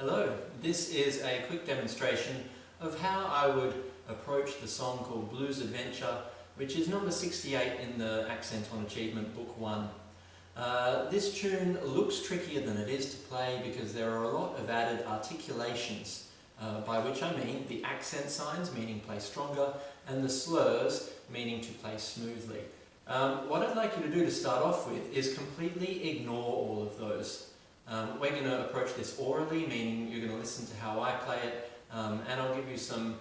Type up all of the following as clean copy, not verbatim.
Hello, this is a quick demonstration of how I would approach the song called Blues Adventure, which is number 68 in the Accent on Achievement Book 1. This tune looks trickier than it is to play because there are a lot of added articulations, by which I mean the accent signs, meaning play stronger, and the slurs, meaning to play smoothly. What I'd like you to do to start off with is completely ignore all of those. We're going to approach this orally, meaning you're going to listen to how I play it, and I'll give you some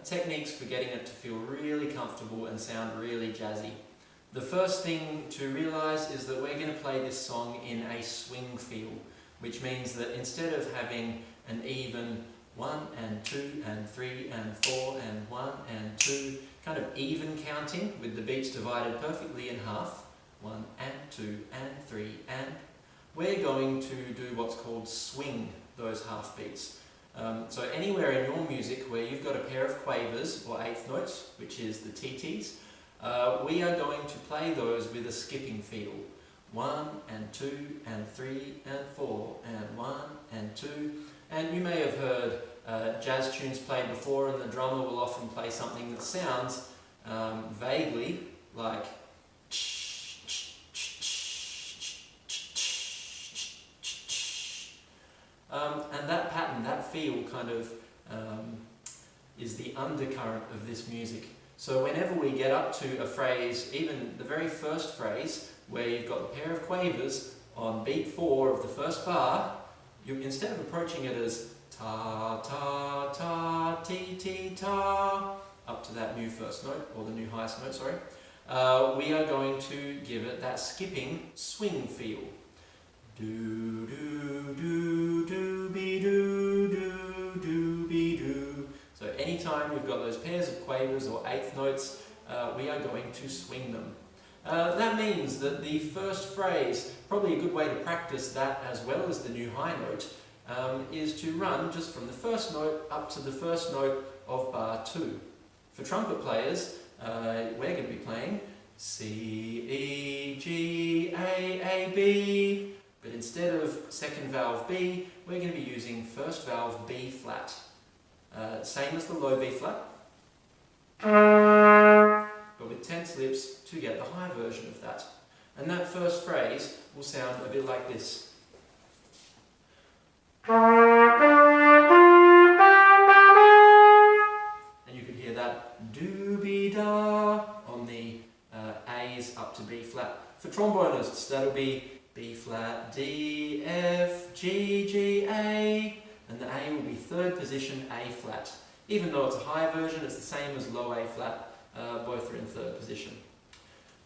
techniques for getting it to feel really comfortable and sound really jazzy. The first thing to realise is that we're going to play this song in a swing feel, which means that instead of having an even 1 and 2 and 3 and 4 and 1 and 2, kind of even counting with the beats divided perfectly in half, 1 and 2 and 3 and, we're going to do what's called swing those half beats. So anywhere in your music where you've got a pair of quavers or eighth notes, which is the TTs, we are going to play those with a skipping feel. 1 and 2 and 3 and 4 and 1 and 2. And you may have heard jazz tunes played before, and the drummer will often play something that sounds vaguely like and that pattern, that feel kind of is the undercurrent of this music. So whenever we get up to a phrase, even the very first phrase, where you've got the pair of quavers on beat 4 of the first bar, instead of approaching it as ta ta ta ti ti ta, up to that new first note, or the new highest note, sorry, we are going to give it that skipping swing feel. Do do do do be do do do be do. So anytime we've got those pairs of quavers or eighth notes, we are going to swing them. That means that the first phrase, probably a good way to practice that as well as the new high note, is to run just from the first note up to the first note of bar 2. For trumpet players, we're going to be playing C, E, G, A, B. But instead of second valve B, we're going to be using first valve B flat. Same as the low B flat, but with tense lips to get the high version of that. And that first phrase will sound a bit like this. And you can hear that do-be-da on the A's up to B flat. For trombonists, that'll be B flat, D, F, G, G, A, and the A will be third position A flat. Even though it's a high version, it's the same as low A flat, both are in third position.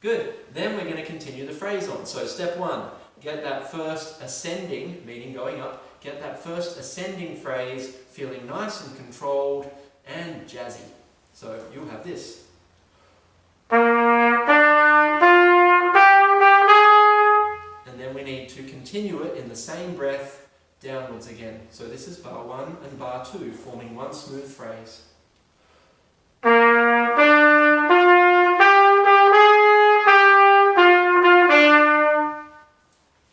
Good, then we're going to continue the phrase on. So step 1, get that first ascending, meaning going up, get that first ascending phrase feeling nice and controlled and jazzy. So you'll have this. We need to continue it in the same breath downwards again. So this is bar 1 and bar 2, forming one smooth phrase. You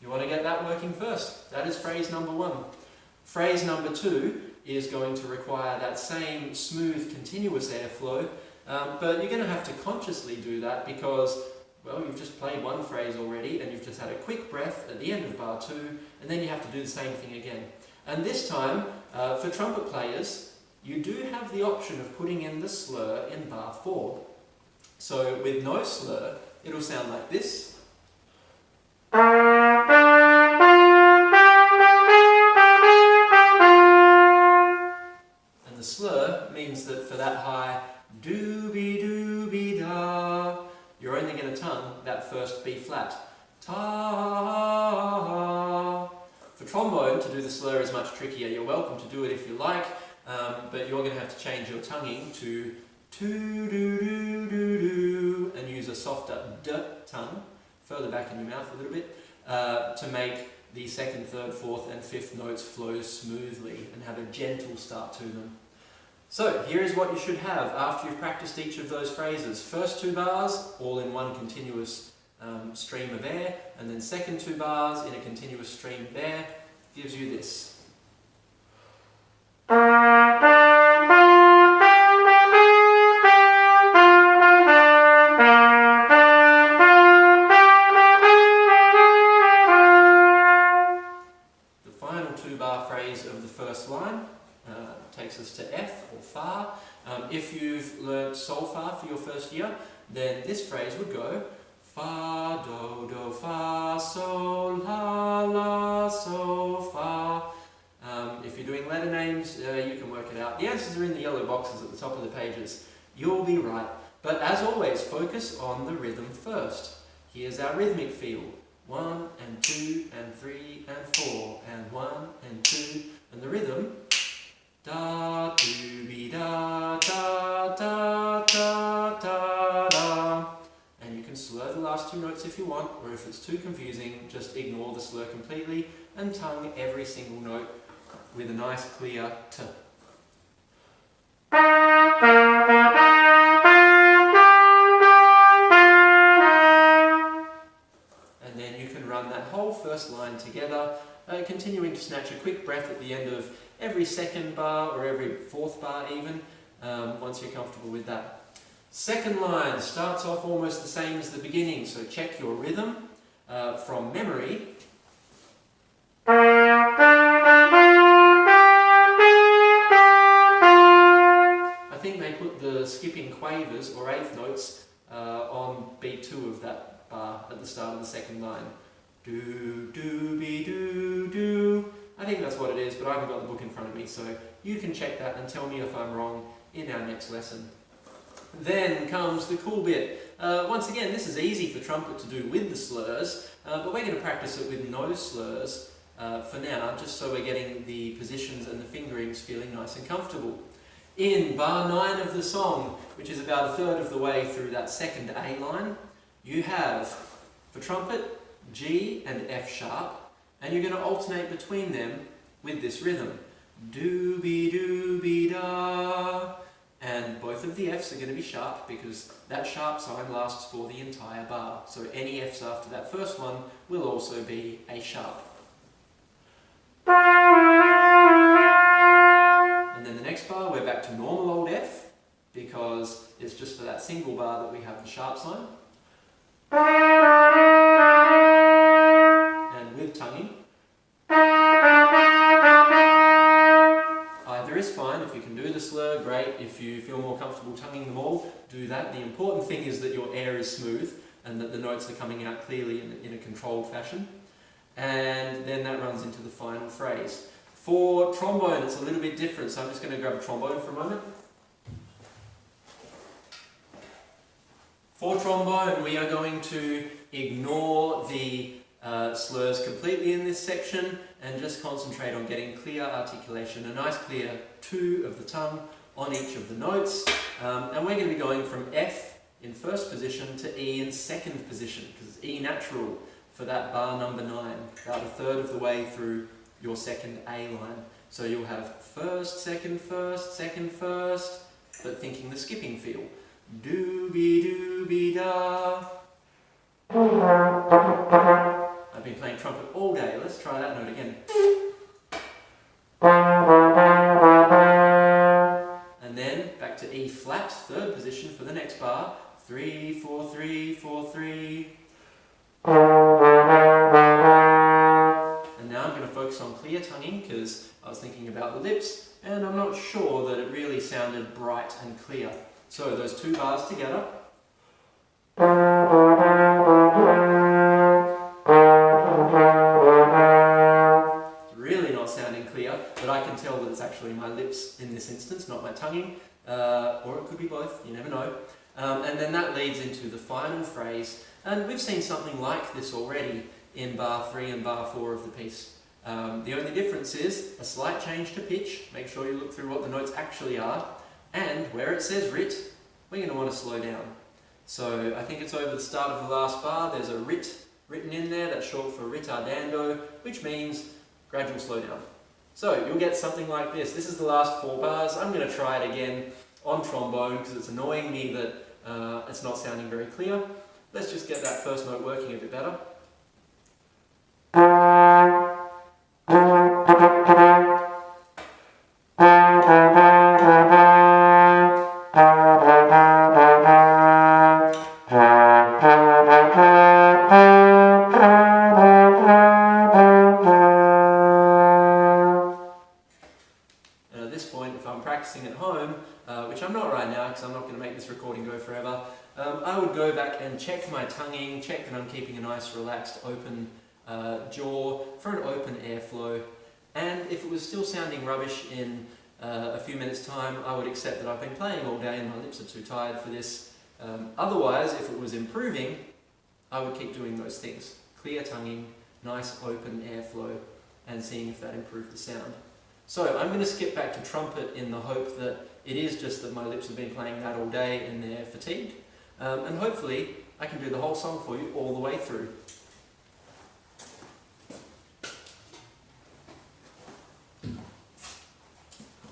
want to get that working first. That is phrase number 1. Phrase number 2 is going to require that same smooth, continuous airflow, but you're going to have to consciously do that because, well, you've just played one phrase already and you've just had a quick breath at the end of bar 2, and then you have to do the same thing again. And this time, for trumpet players, you do have the option of putting in the slur in bar 4. So with no slur, it'll sound like this. And the slur means that for that high do-be-do-be-da, you're only going to tongue that first B flat. Ta. For trombone, to do the slur is much trickier. You're welcome to do it if you like, but you're going to have to change your tonguing to do and use a softer d tongue, further back in your mouth a little bit, to make the second, third, fourth and fifth notes flow smoothly and have a gentle start to them. So here is what you should have after you've practiced each of those phrases. First 2 bars, all in one continuous stream of air, and then second 2 bars in a continuous stream of air, gives you this. two-bar phrase of the first line. Takes us to F or Fa. If you've learnt Sol-Fa for your first year, then this phrase would go Fa, Do, Do, Fa, Sol, La, La, So, Fa. If you're doing letter names, you can work it out. The answers are in the yellow boxes at the top of the pages. You'll be right. But as always, focus on the rhythm first. Here's our rhythmic feel. 1 and 2 and 3 and 4 and 1 and 2, and the rhythm da do be da da da da da da. And you can slur the last two notes if you want, or if it's too confusing, just ignore the slur completely and tongue every single note with a nice clear t. And then you can run that whole first line together, continuing to snatch a quick breath at the end of every second bar or every fourth bar even, once you're comfortable with that. Second line starts off almost the same as the beginning, so check your rhythm from memory. I think they put the skipping quavers or eighth notes on beat 2 of that bar at the start of the second line. Do, do, be, do, do. I think that's what it is, but I haven't got the book in front of me, so you can check that and tell me if I'm wrong in our next lesson. Then comes the cool bit. Once again, this is easy for trumpet to do with the slurs, but we're going to practice it with no slurs for now, just so we're getting the positions and the fingerings feeling nice and comfortable. In bar 9 of the song, which is about a third of the way through that second A line, you have, for trumpet, G and F sharp, and you're going to alternate between them with this rhythm. Do be do be da. And both of the Fs are going to be sharp because that sharp sign lasts for the entire bar. So any Fs after that first one will also be a sharp. And then the next bar we're back to normal old F because it's just for that single bar that we have the sharp sign. And with tonguing. Either is fine. If you can do the slur, great. If you feel more comfortable tonguing them all, do that. The important thing is that your air is smooth and that the notes are coming out clearly in a controlled fashion. And then that runs into the final phrase. For trombone, it's a little bit different, so I'm just going to grab a trombone for a moment. For trombone, we are going to ignore the slurs completely in this section and just concentrate on getting clear articulation, a nice clear 2 of the tongue on each of the notes. And we're going to be going from F in first position to E in second position, because it's E natural for that bar number 9, about a third of the way through your second A line. So you'll have first, second, but thinking the skipping feel. Do be da. I've been playing trumpet all day. Let's try that note again. And then back to E flat, third position for the next bar. 3, 4, 3, 4, 3. And now I'm going to focus on clear tonguing because I was thinking about the lips and I'm not sure that it really sounded bright and clear. So those 2 bars together. Really not sounding clear, but I can tell that it's actually my lips in this instance, not my tonguing, or it could be both, you never know. And then that leads into the final phrase, and we've seen something like this already in bar 3 and bar 4 of the piece. The only difference is a slight change to pitch, make sure you look through what the notes actually are, and where it says rit, we're going to want to slow down. So I think it's over the start of the last bar, there's a rit written in there, that's short for ritardando, which means gradual slowdown. So you'll get something like this. This is the last 4 bars. I'm going to try it again on trombone because it's annoying me that it's not sounding very clear. Let's just get that first note working a bit better. practicing at home, which I'm not right now because I'm not going to make this recording go forever, I would go back and check my tonguing, check that I'm keeping a nice relaxed open jaw for an open airflow, and if it was still sounding rubbish in a few minutes time, I would accept that I've been playing all day and my lips are too tired for this. Otherwise, if it was improving, I would keep doing those things. Clear tonguing, nice open airflow, and seeing if that improved the sound. So I'm going to skip back to trumpet in the hope that it is just that my lips have been playing that all day and they're fatigued. And hopefully I can do the whole song for you all the way through.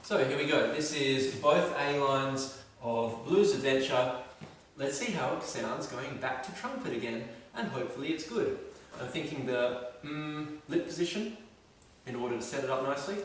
So here we go. This is both A lines of Blues Adventure. Let's see how it sounds going back to trumpet again, and hopefully it's good. I'm thinking the lip position in order to set it up nicely.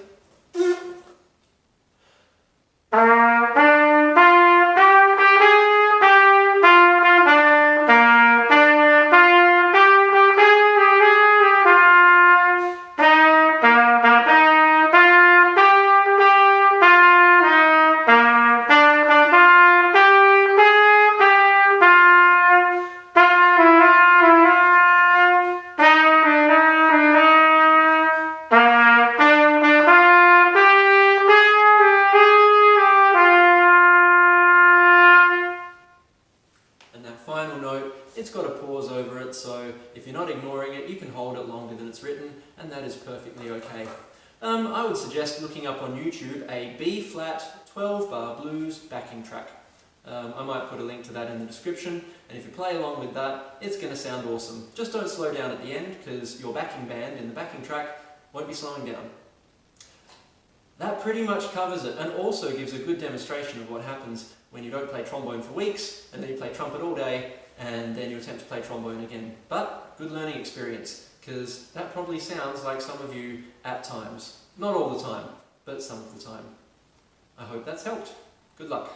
Final note, it's got a pause over it, so if you're not ignoring it, you can hold it longer than it's written, and that is perfectly okay. I would suggest looking up on YouTube a B-flat 12-bar blues backing track. I might put a link to that in the description, and if you play along with that, it's going to sound awesome. Just don't slow down at the end, because your backing band in the backing track won't be slowing down. That pretty much covers it, and also gives a good demonstration of what happens when you don't play trombone for weeks, and then you play trumpet all day, and then you attempt to play trombone again. But, good learning experience, because that probably sounds like some of you at times. Not all the time, but some of the time. I hope that's helped. Good luck.